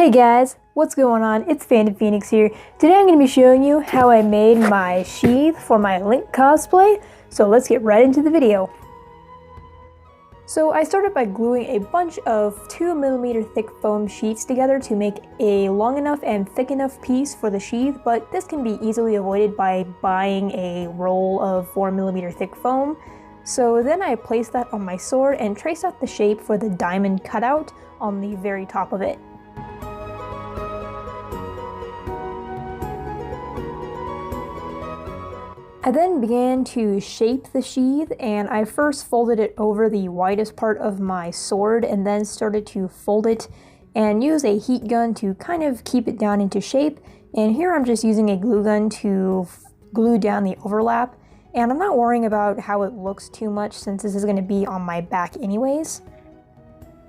Hey guys, what's going on? It's Phantom Phoenix here. Today I'm going to be showing you how I made my sheath for my Link cosplay, so let's get right into the video. So I started by gluing a bunch of 2mm thick foam sheets together to make a long enough and thick enough piece for the sheath, but this can be easily avoided by buying a roll of 4mm thick foam. So then I placed that on my sword and traced out the shape for the diamond cutout on the very top of it. I then began to shape the sheath, and I first folded it over the widest part of my sword and then started to fold it and use a heat gun to kind of keep it down into shape. And here I'm just using a glue gun to glue down the overlap, and I'm not worrying about how it looks too much since this is going to be on my back anyways.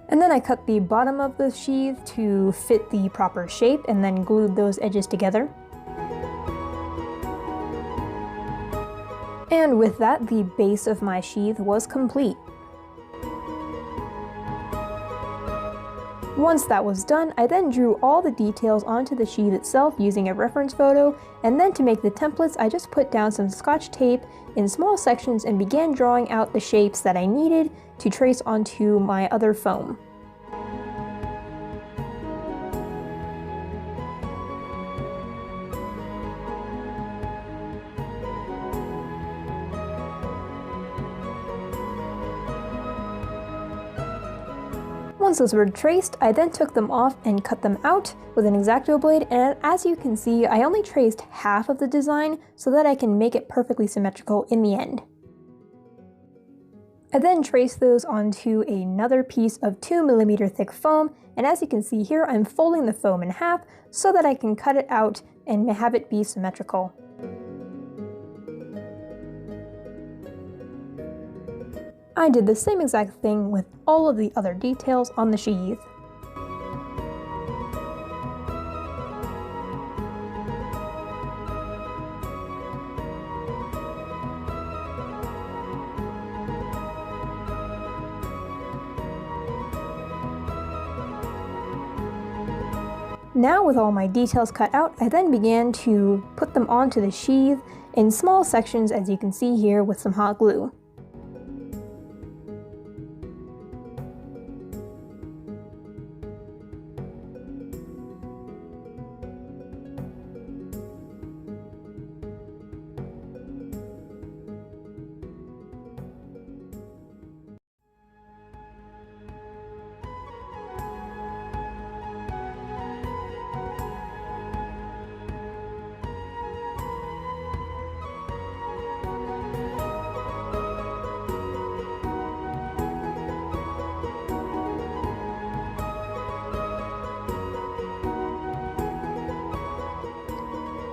And then I cut the bottom of the sheath to fit the proper shape and then glued those edges together. And with that, the base of my sheath was complete. Once that was done, I then drew all the details onto the sheath itself using a reference photo, and then to make the templates, I just put down some Scotch tape in small sections and began drawing out the shapes that I needed to trace onto my other foam. Once those were traced, I then took them off and cut them out with an X-Acto blade, and as you can see, I only traced half of the design so that I can make it perfectly symmetrical in the end. I then traced those onto another piece of 2mm thick foam, and as you can see here, I'm folding the foam in half so that I can cut it out and have it be symmetrical. I did the same exact thing with all of the other details on the sheath. Now with all my details cut out, I then began to put them onto the sheath in small sections, as you can see here, with some hot glue.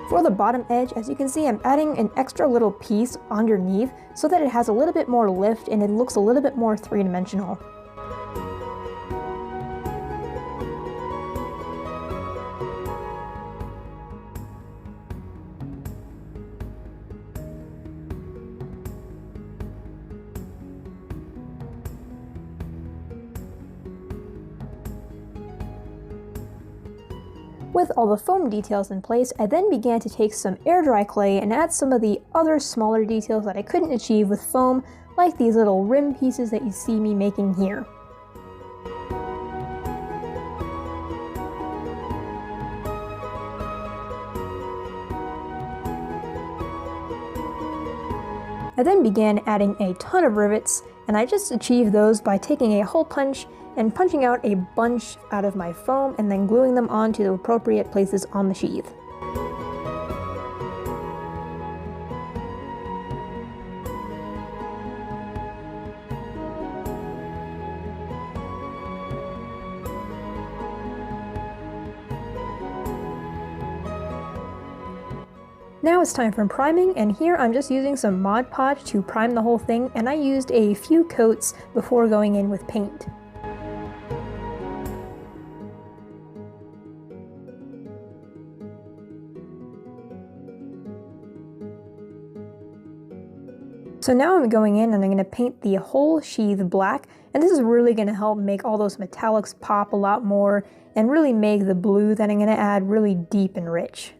For the bottom edge, as you can see, I'm adding an extra little piece underneath so that it has a little bit more lift and it looks a little bit more three-dimensional. With all the foam details in place, I then began to take some air dry clay and add some of the other smaller details that I couldn't achieve with foam, like these little rim pieces that you see me making here. I then began adding a ton of rivets, and I just achieved those by taking a hole punch and punching out a bunch out of my foam and then gluing them onto the appropriate places on the sheath. Now it's time for priming, and here I'm just using some Mod Podge to prime the whole thing, and I used a few coats before going in with paint. So now I'm going in and I'm going to paint the whole sheath black, and this is really going to help make all those metallics pop a lot more and really make the blue that I'm going to add really deep and rich.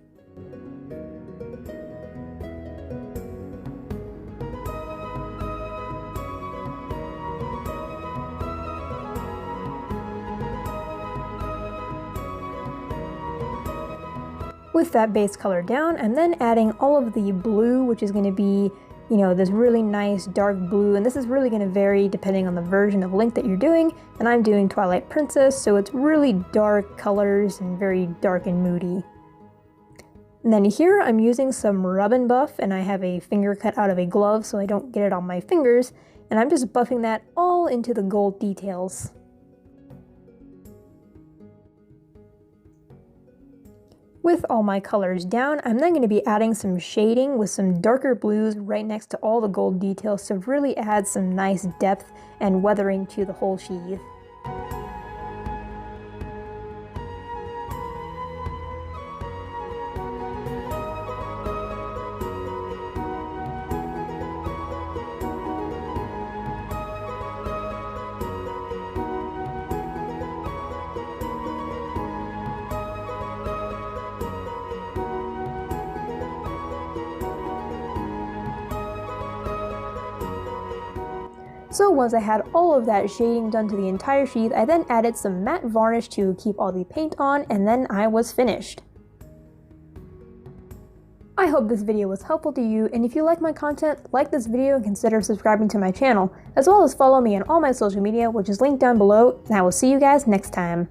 With that base color down, I'm then adding all of the blue, which is going to be, you know, this really nice dark blue, and this is really going to vary depending on the version of Link that you're doing, and I'm doing Twilight Princess, so it's really dark colors and very dark and moody. And then here I'm using some rub and buff, and I have a finger cut out of a glove so I don't get it on my fingers, and I'm just buffing that all into the gold details. With all my colors down, I'm then going to be adding some shading with some darker blues right next to all the gold details to really add some nice depth and weathering to the whole sheath. So once I had all of that shading done to the entire sheath, I then added some matte varnish to keep all the paint on, and then I was finished. I hope this video was helpful to you, and if you like my content, like this video and consider subscribing to my channel, as well as follow me on all my social media, which is linked down below, and I will see you guys next time.